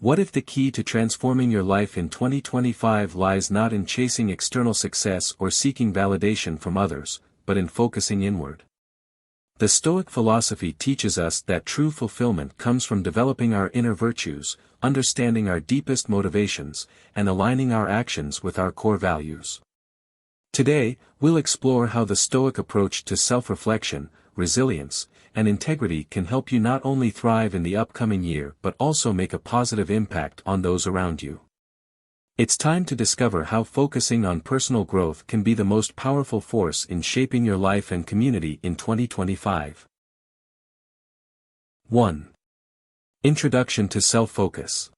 What if the key to transforming your life in 2025 lies not in chasing external success or seeking validation from others, but in focusing inward? The Stoic philosophy teaches us that true fulfillment comes from developing our inner virtues, understanding our deepest motivations, and aligning our actions with our core values. Today, we'll explore how the Stoic approach to self-reflection, resilience, and integrity can help you not only thrive in the upcoming year but also make a positive impact on those around you. It's time to discover how focusing on personal growth can be the most powerful force in shaping your life and community in 2025. 1. Introduction to self-focus.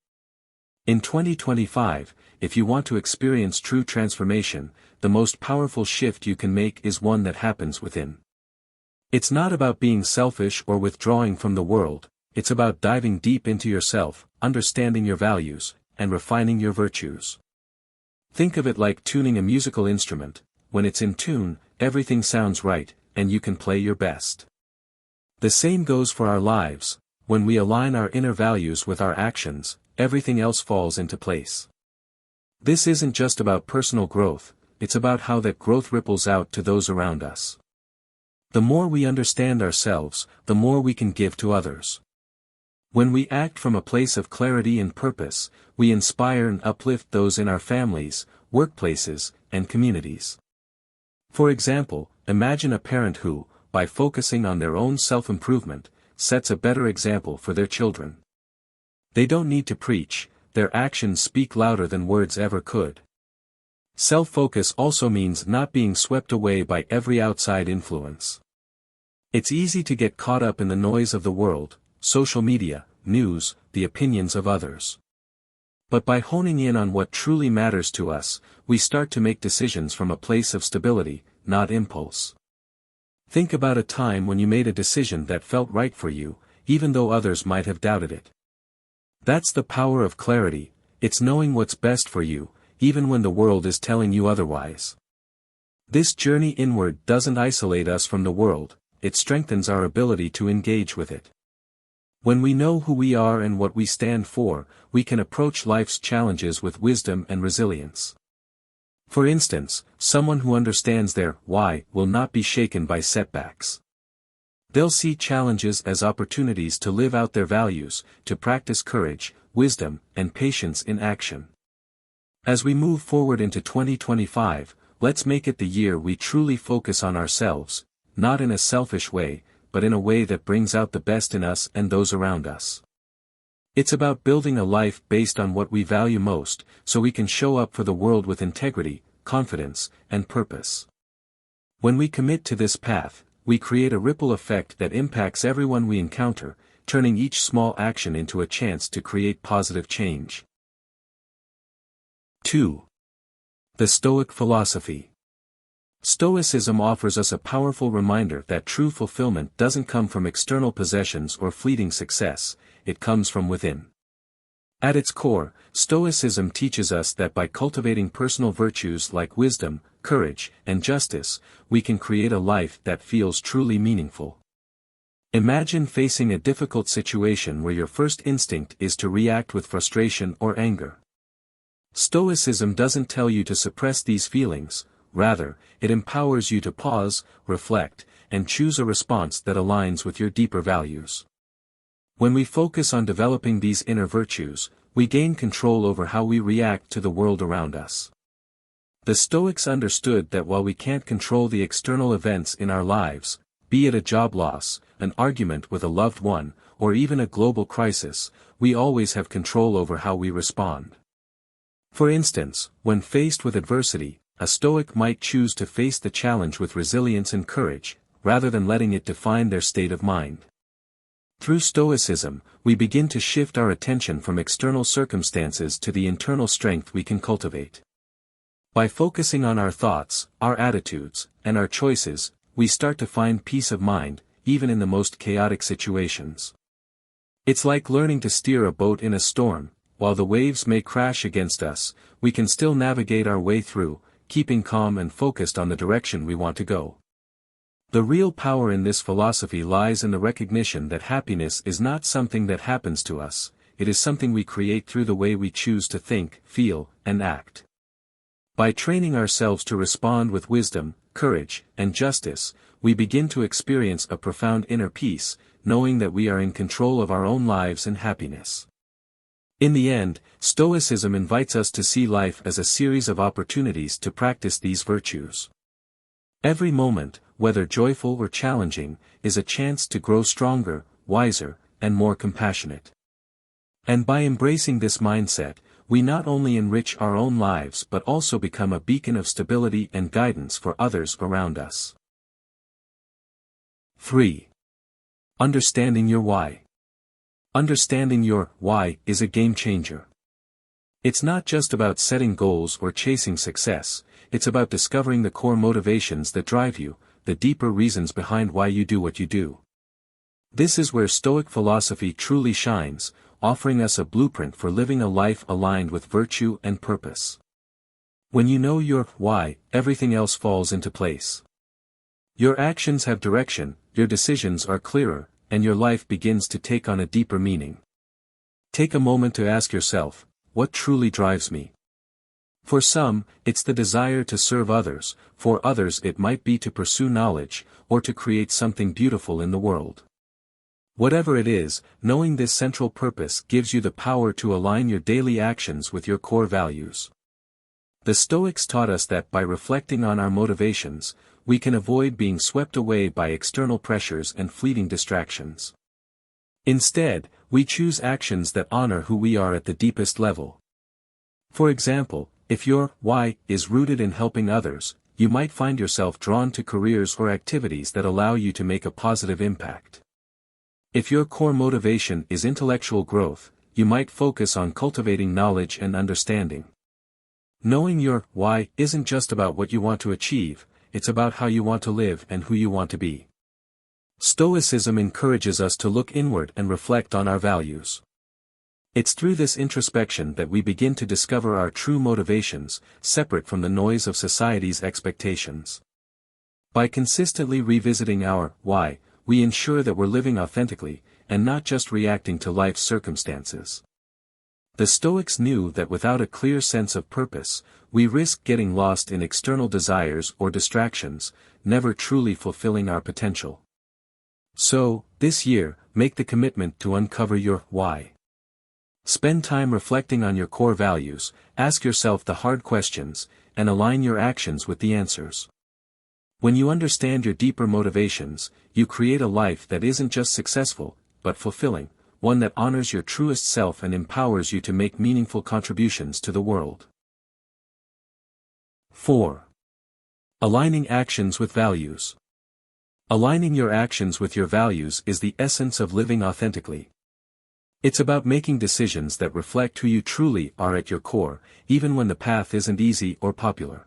In 2025, if you want to experience true transformation, the most powerful shift you can make is one that happens within. It's not about being selfish or withdrawing from the world, it's about diving deep into yourself, understanding your values, and refining your virtues. Think of it like tuning a musical instrument. When it's in tune, everything sounds right, and you can play your best. The same goes for our lives. When we align our inner values with our actions, everything else falls into place. This isn't just about personal growth, it's about how that growth ripples out to those around us. The more we understand ourselves, the more we can give to others. When we act from a place of clarity and purpose, we inspire and uplift those in our families, workplaces, and communities. For example, imagine a parent who, by focusing on their own self-improvement, sets a better example for their children. They don't need to preach, their actions speak louder than words ever could. Self-focus also means not being swept away by every outside influence. It's easy to get caught up in the noise of the world, social media, news, the opinions of others. But by honing in on what truly matters to us, we start to make decisions from a place of stability, not impulse. Think about a time when you made a decision that felt right for you, even though others might have doubted it. That's the power of clarity. It's knowing what's best for you, even when the world is telling you otherwise. This journey inward doesn't isolate us from the world, it strengthens our ability to engage with it. When we know who we are and what we stand for, we can approach life's challenges with wisdom and resilience. For instance, someone who understands their why will not be shaken by setbacks. They'll see challenges as opportunities to live out their values, to practice courage, wisdom, and patience in action. As we move forward into 2025, let's make it the year we truly focus on ourselves, not in a selfish way, but in a way that brings out the best in us and those around us. It's about building a life based on what we value most, so we can show up for the world with integrity, confidence, and purpose. When we commit to this path, we create a ripple effect that impacts everyone we encounter, turning each small action into a chance to create positive change. 2. The Stoic Philosophy. Stoicism offers us a powerful reminder that true fulfillment doesn't come from external possessions or fleeting success, it comes from within. At its core, Stoicism teaches us that by cultivating personal virtues like wisdom, courage, and justice, we can create a life that feels truly meaningful. Imagine facing a difficult situation where your first instinct is to react with frustration or anger. Stoicism doesn't tell you to suppress these feelings. Rather, it empowers you to pause, reflect, and choose a response that aligns with your deeper values. When we focus on developing these inner virtues, we gain control over how we react to the world around us. The Stoics understood that while we can't control the external events in our lives, be it a job loss, an argument with a loved one, or even a global crisis, we always have control over how we respond. For instance, when faced with adversity, a Stoic might choose to face the challenge with resilience and courage, rather than letting it define their state of mind. Through Stoicism, we begin to shift our attention from external circumstances to the internal strength we can cultivate. By focusing on our thoughts, our attitudes, and our choices, we start to find peace of mind, even in the most chaotic situations. It's like learning to steer a boat in a storm. While the waves may crash against us, we can still navigate our way through, keeping calm and focused on the direction we want to go. The real power in this philosophy lies in the recognition that happiness is not something that happens to us, it is something we create through the way we choose to think, feel, and act. By training ourselves to respond with wisdom, courage, and justice, we begin to experience a profound inner peace, knowing that we are in control of our own lives and happiness. In the end, Stoicism invites us to see life as a series of opportunities to practice these virtues. Every moment, whether joyful or challenging, is a chance to grow stronger, wiser, and more compassionate. And by embracing this mindset, we not only enrich our own lives but also become a beacon of stability and guidance for others around us. 3. Understanding your why. Understanding your why is a game changer. It's not just about setting goals or chasing success, it's about discovering the core motivations that drive you, the deeper reasons behind why you do what you do. This is where Stoic philosophy truly shines, offering us a blueprint for living a life aligned with virtue and purpose. When you know your why, everything else falls into place. Your actions have direction, your decisions are clearer, and your life begins to take on a deeper meaning. Take a moment to ask yourself, what truly drives me? For some, it's the desire to serve others, for others it might be to pursue knowledge, or to create something beautiful in the world. Whatever it is, knowing this central purpose gives you the power to align your daily actions with your core values. The Stoics taught us that by reflecting on our motivations, we can avoid being swept away by external pressures and fleeting distractions. Instead, we choose actions that honor who we are at the deepest level. For example, if your why is rooted in helping others, you might find yourself drawn to careers or activities that allow you to make a positive impact. If your core motivation is intellectual growth, you might focus on cultivating knowledge and understanding. Knowing your why isn't just about what you want to achieve, it's about how you want to live and who you want to be. Stoicism encourages us to look inward and reflect on our values. It's through this introspection that we begin to discover our true motivations, separate from the noise of society's expectations. By consistently revisiting our why, we ensure that we're living authentically, and not just reacting to life's circumstances. The Stoics knew that without a clear sense of purpose, we risk getting lost in external desires or distractions, never truly fulfilling our potential. So, this year, make the commitment to uncover your why. Spend time reflecting on your core values, ask yourself the hard questions, and align your actions with the answers. When you understand your deeper motivations, you create a life that isn't just successful, but fulfilling, one that honors your truest self and empowers you to make meaningful contributions to the world. 4. Aligning actions with values. Aligning your actions with your values is the essence of living authentically. It's about making decisions that reflect who you truly are at your core, even when the path isn't easy or popular.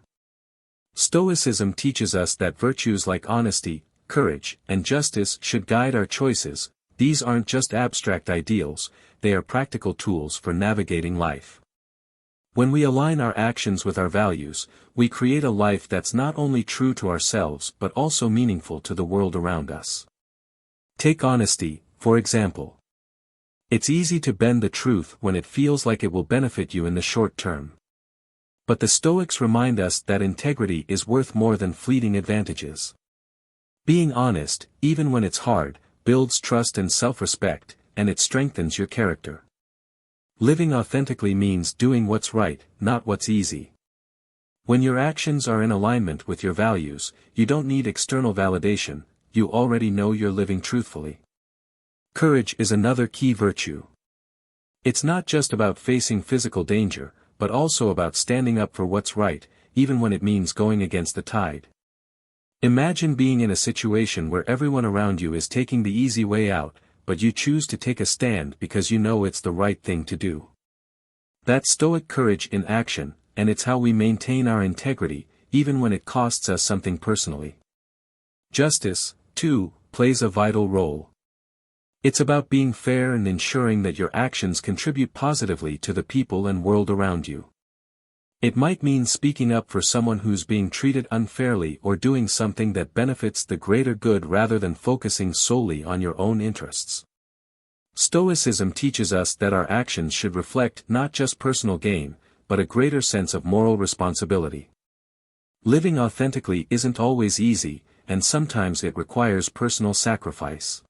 Stoicism teaches us that virtues like honesty, courage, and justice should guide our choices. These aren't just abstract ideals, they are practical tools for navigating life. When we align our actions with our values, we create a life that's not only true to ourselves but also meaningful to the world around us. Take honesty, for example. It's easy to bend the truth when it feels like it will benefit you in the short term. But the Stoics remind us that integrity is worth more than fleeting advantages. Being honest, even when it's hard, builds trust and self-respect, and it strengthens your character. Living authentically means doing what's right, not what's easy. When your actions are in alignment with your values, you don't need external validation, you already know you're living truthfully. Courage is another key virtue. It's not just about facing physical danger, but also about standing up for what's right, even when it means going against the tide. Imagine being in a situation where everyone around you is taking the easy way out, but you choose to take a stand because you know it's the right thing to do. That's Stoic courage in action, and it's how we maintain our integrity, even when it costs us something personally. Justice, too, plays a vital role. It's about being fair and ensuring that your actions contribute positively to the people and world around you. It might mean speaking up for someone who's being treated unfairly or doing something that benefits the greater good rather than focusing solely on your own interests. Stoicism teaches us that our actions should reflect not just personal gain, but a greater sense of moral responsibility. Living authentically isn't always easy, and sometimes it requires personal sacrifice.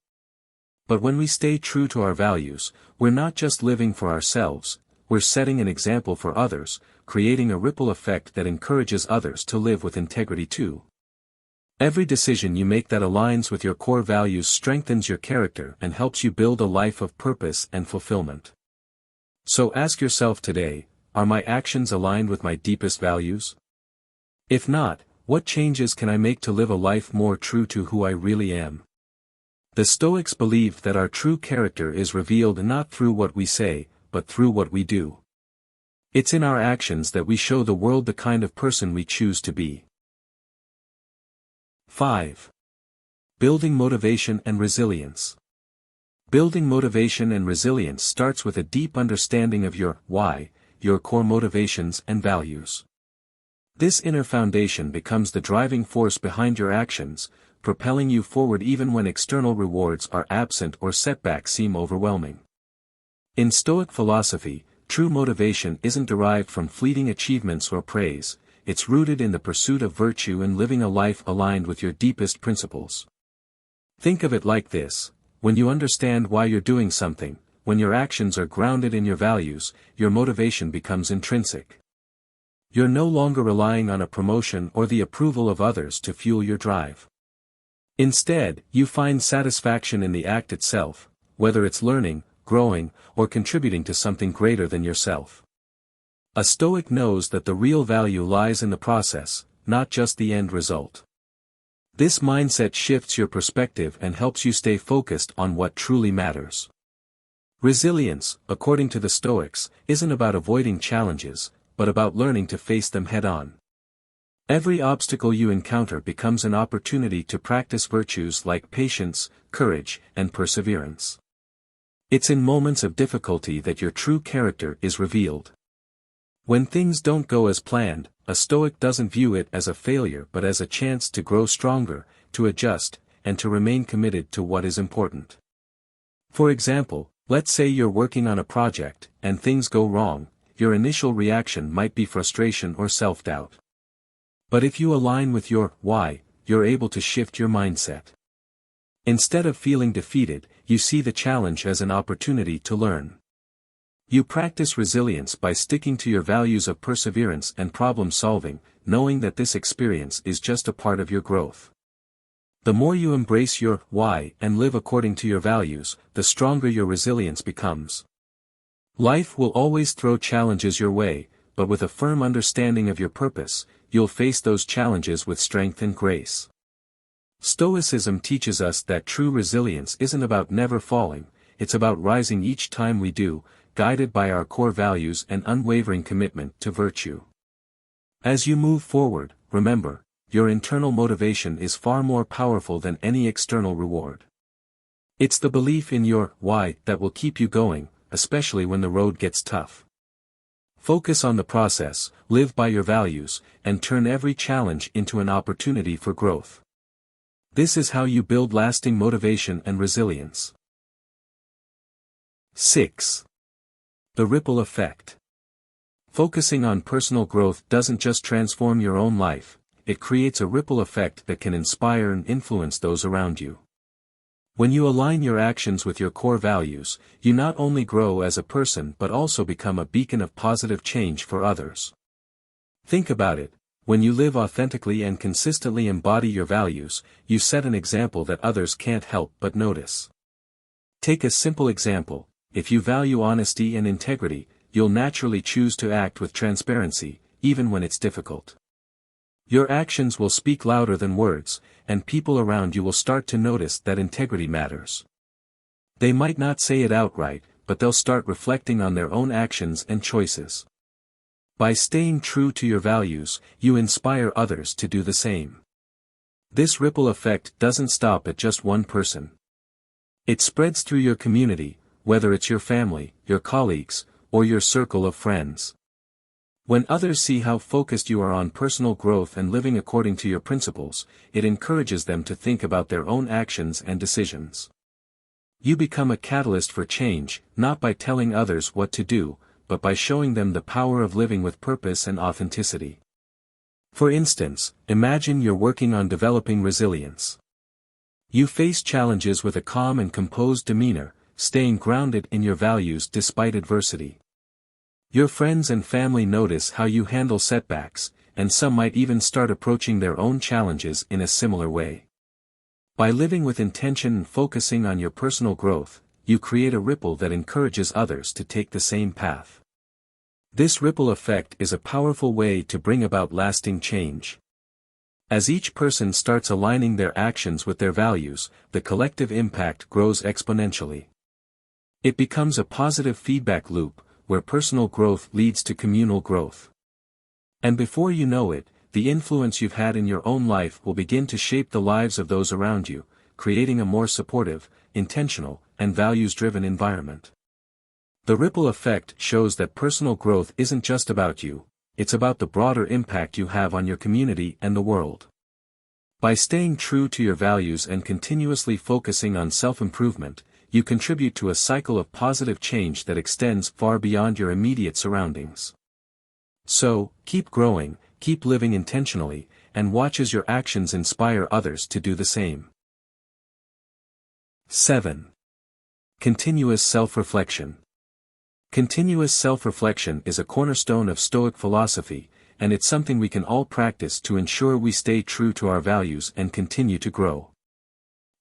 But when we stay true to our values, we're not just living for ourselves, we're setting an example for others, creating a ripple effect that encourages others to live with integrity too. Every decision you make that aligns with your core values strengthens your character and helps you build a life of purpose and fulfillment. So ask yourself today, are my actions aligned with my deepest values? If not, what changes can I make to live a life more true to who I really am? The Stoics believed that our true character is revealed not through what we say, but through what we do. It's in our actions that we show the world the kind of person we choose to be. 5. Building motivation and resilience. Building motivation and resilience starts with a deep understanding of your why, your core motivations and values. This inner foundation becomes the driving force behind your actions, propelling you forward even when external rewards are absent or setbacks seem overwhelming. In Stoic philosophy, true motivation isn't derived from fleeting achievements or praise, it's rooted in the pursuit of virtue and living a life aligned with your deepest principles. Think of it like this: when you understand why you're doing something, when your actions are grounded in your values, your motivation becomes intrinsic. You're no longer relying on a promotion or the approval of others to fuel your drive. Instead, you find satisfaction in the act itself, whether it's learning, growing, or contributing to something greater than yourself. A Stoic knows that the real value lies in the process, not just the end result. This mindset shifts your perspective and helps you stay focused on what truly matters. Resilience, according to the Stoics, isn't about avoiding challenges, but about learning to face them head-on. Every obstacle you encounter becomes an opportunity to practice virtues like patience, courage, and perseverance. It's in moments of difficulty that your true character is revealed. When things don't go as planned, a Stoic doesn't view it as a failure but as a chance to grow stronger, to adjust, and to remain committed to what is important. For example, let's say you're working on a project, and things go wrong. Your initial reaction might be frustration or self-doubt. But if you align with your why, you're able to shift your mindset. Instead of feeling defeated, you see the challenge as an opportunity to learn. You practice resilience by sticking to your values of perseverance and problem solving, knowing that this experience is just a part of your growth. The more you embrace your why and live according to your values, the stronger your resilience becomes. Life will always throw challenges your way, but with a firm understanding of your purpose, you'll face those challenges with strength and grace. Stoicism teaches us that true resilience isn't about never falling, it's about rising each time we do, guided by our core values and unwavering commitment to virtue. As you move forward, remember, your internal motivation is far more powerful than any external reward. It's the belief in your why that will keep you going, especially when the road gets tough. Focus on the process, live by your values, and turn every challenge into an opportunity for growth. This is how you build lasting motivation and resilience. 6. The ripple effect. Focusing on personal growth doesn't just transform your own life, it creates a ripple effect that can inspire and influence those around you. When you align your actions with your core values, you not only grow as a person but also become a beacon of positive change for others. Think about it, when you live authentically and consistently embody your values, you set an example that others can't help but notice. Take a simple example: if you value honesty and integrity, you'll naturally choose to act with transparency, even when it's difficult. Your actions will speak louder than words, and people around you will start to notice that integrity matters. They might not say it outright, but they'll start reflecting on their own actions and choices. By staying true to your values, you inspire others to do the same. This ripple effect doesn't stop at just one person. It spreads through your community, whether it's your family, your colleagues, or your circle of friends. When others see how focused you are on personal growth and living according to your principles, it encourages them to think about their own actions and decisions. You become a catalyst for change, not by telling others what to do, but by showing them the power of living with purpose and authenticity. For instance, imagine you're working on developing resilience. You face challenges with a calm and composed demeanor, staying grounded in your values despite adversity. Your friends and family notice how you handle setbacks, and some might even start approaching their own challenges in a similar way. By living with intention and focusing on your personal growth, you create a ripple that encourages others to take the same path. This ripple effect is a powerful way to bring about lasting change. As each person starts aligning their actions with their values, the collective impact grows exponentially. It becomes a positive feedback loop, where personal growth leads to communal growth. And before you know it, the influence you've had in your own life will begin to shape the lives of those around you, creating a more supportive, intentional, and values-driven environment. The ripple effect shows that personal growth isn't just about you, it's about the broader impact you have on your community and the world. By staying true to your values and continuously focusing on self-improvement, you contribute to a cycle of positive change that extends far beyond your immediate surroundings. So, keep growing, keep living intentionally, and watch as your actions inspire others to do the same. 7. Continuous self-reflection. Continuous self-reflection is a cornerstone of Stoic philosophy, and it's something we can all practice to ensure we stay true to our values and continue to grow.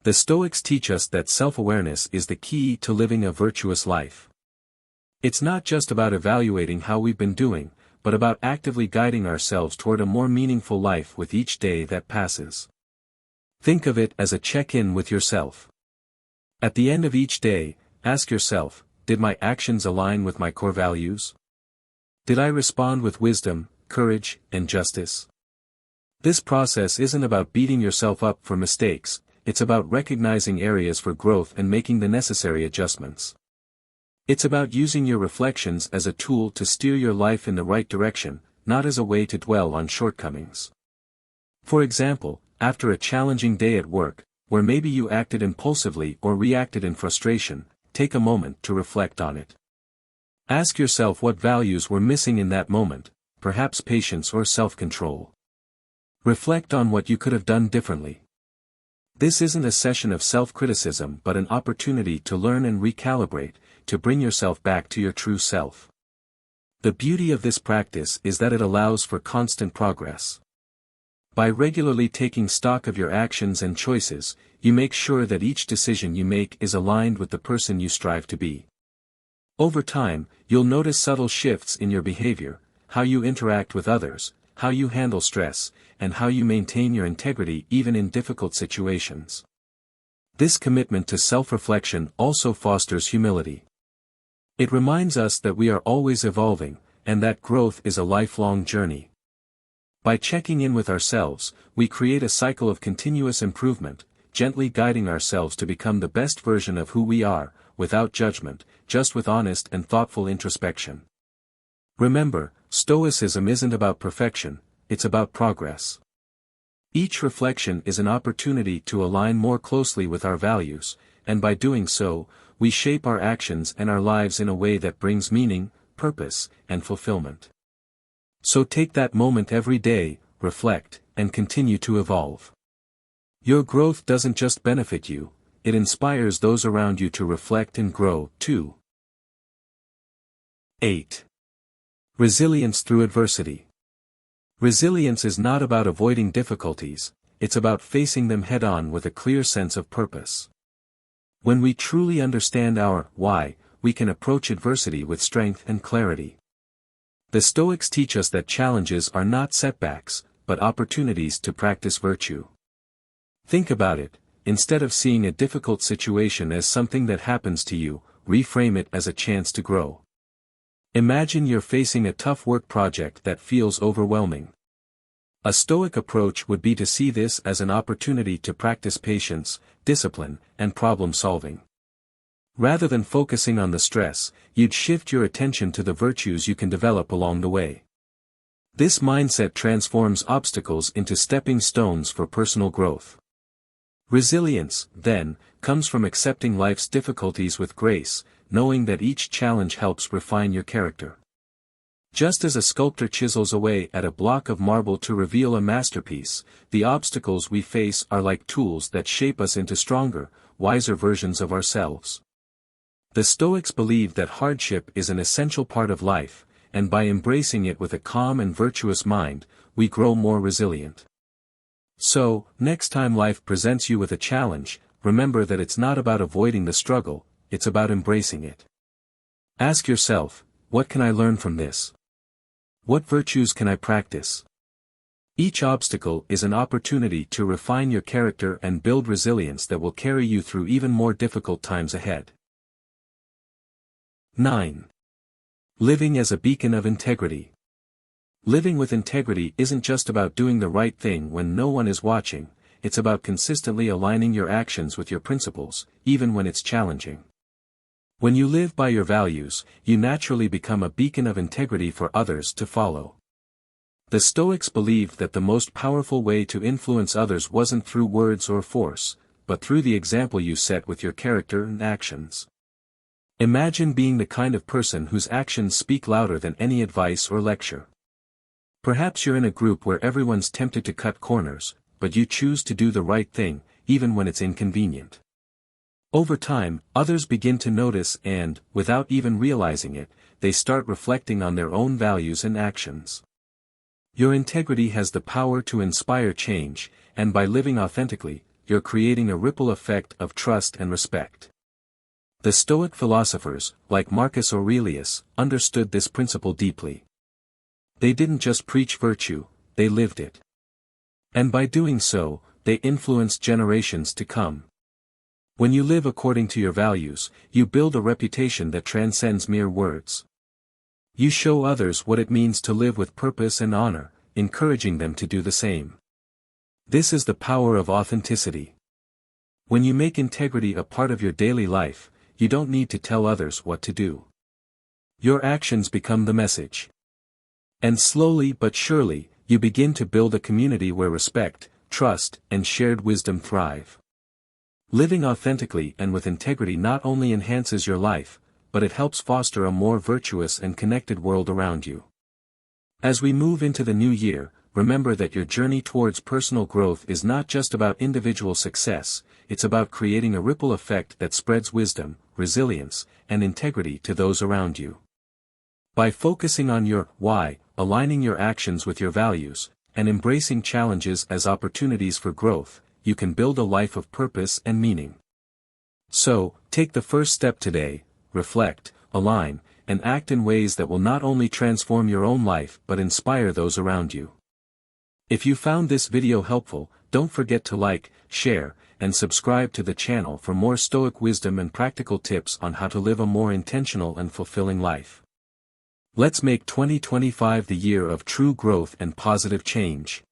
The Stoics teach us that self-awareness is the key to living a virtuous life. It's not just about evaluating how we've been doing, but about actively guiding ourselves toward a more meaningful life with each day that passes. Think of it as a check-in with yourself. At the end of each day, ask yourself, did my actions align with my core values? Did I respond with wisdom, courage, and justice? This process isn't about beating yourself up for mistakes, it's about recognizing areas for growth and making the necessary adjustments. It's about using your reflections as a tool to steer your life in the right direction, not as a way to dwell on shortcomings. For example, after a challenging day at work, where maybe you acted impulsively or reacted in frustration, take a moment to reflect on it. Ask yourself what values were missing in that moment, perhaps patience or self-control. Reflect on what you could have done differently. This isn't a session of self-criticism but an opportunity to learn and recalibrate, to bring yourself back to your true self. The beauty of this practice is that it allows for constant progress. By regularly taking stock of your actions and choices, you make sure that each decision you make is aligned with the person you strive to be. Over time, you'll notice subtle shifts in your behavior, how you interact with others, how you handle stress, and how you maintain your integrity even in difficult situations. This commitment to self-reflection also fosters humility. It reminds us that we are always evolving, and that growth is a lifelong journey. By checking in with ourselves, we create a cycle of continuous improvement, gently guiding ourselves to become the best version of who we are, without judgment, just with honest and thoughtful introspection. Remember, Stoicism isn't about perfection, it's about progress. Each reflection is an opportunity to align more closely with our values, and by doing so, we shape our actions and our lives in a way that brings meaning, purpose, and fulfillment. So take that moment every day, reflect, and continue to evolve. Your growth doesn't just benefit you, it inspires those around you to reflect and grow, too. 8. Resilience through adversity. Resilience is not about avoiding difficulties, it's about facing them head-on with a clear sense of purpose. When we truly understand our why, we can approach adversity with strength and clarity. The Stoics teach us that challenges are not setbacks, but opportunities to practice virtue. Think about it, instead of seeing a difficult situation as something that happens to you, reframe it as a chance to grow. Imagine you're facing a tough work project that feels overwhelming. A Stoic approach would be to see this as an opportunity to practice patience, discipline, and problem-solving. Rather than focusing on the stress, you'd shift your attention to the virtues you can develop along the way. This mindset transforms obstacles into stepping stones for personal growth. Resilience, then, comes from accepting life's difficulties with grace, knowing that each challenge helps refine your character. Just as a sculptor chisels away at a block of marble to reveal a masterpiece, the obstacles we face are like tools that shape us into stronger, wiser versions of ourselves. The Stoics believe that hardship is an essential part of life, and by embracing it with a calm and virtuous mind, we grow more resilient. So, next time life presents you with a challenge, remember that it's not about avoiding the struggle, it's about embracing it. Ask yourself, what can I learn from this? What virtues can I practice? Each obstacle is an opportunity to refine your character and build resilience that will carry you through even more difficult times ahead. 9. Living as a beacon of integrity. Living with integrity isn't just about doing the right thing when no one is watching, it's about consistently aligning your actions with your principles, even when it's challenging. When you live by your values, you naturally become a beacon of integrity for others to follow. The Stoics believed that the most powerful way to influence others wasn't through words or force, but through the example you set with your character and actions. Imagine being the kind of person whose actions speak louder than any advice or lecture. Perhaps you're in a group where everyone's tempted to cut corners, but you choose to do the right thing, even when it's inconvenient. Over time, others begin to notice and, without even realizing it, they start reflecting on their own values and actions. Your integrity has the power to inspire change, and by living authentically, you're creating a ripple effect of trust and respect. The Stoic philosophers, like Marcus Aurelius, understood this principle deeply. They didn't just preach virtue, they lived it. And by doing so, they influenced generations to come. When you live according to your values, you build a reputation that transcends mere words. You show others what it means to live with purpose and honor, encouraging them to do the same. This is the power of authenticity. When you make integrity a part of your daily life, you don't need to tell others what to do. Your actions become the message. And slowly but surely, you begin to build a community where respect, trust, and shared wisdom thrive. Living authentically and with integrity not only enhances your life, but it helps foster a more virtuous and connected world around you. As we move into the new year, remember that your journey towards personal growth is not just about individual success, it's about creating a ripple effect that spreads wisdom, resilience, and integrity to those around you. By focusing on your why, aligning your actions with your values, and embracing challenges as opportunities for growth, you can build a life of purpose and meaning. So, take the first step today, reflect, align, and act in ways that will not only transform your own life but inspire those around you. If you found this video helpful, don't forget to like, share, and subscribe to the channel for more Stoic wisdom and practical tips on how to live a more intentional and fulfilling life. Let's make 2025 the year of true growth and positive change.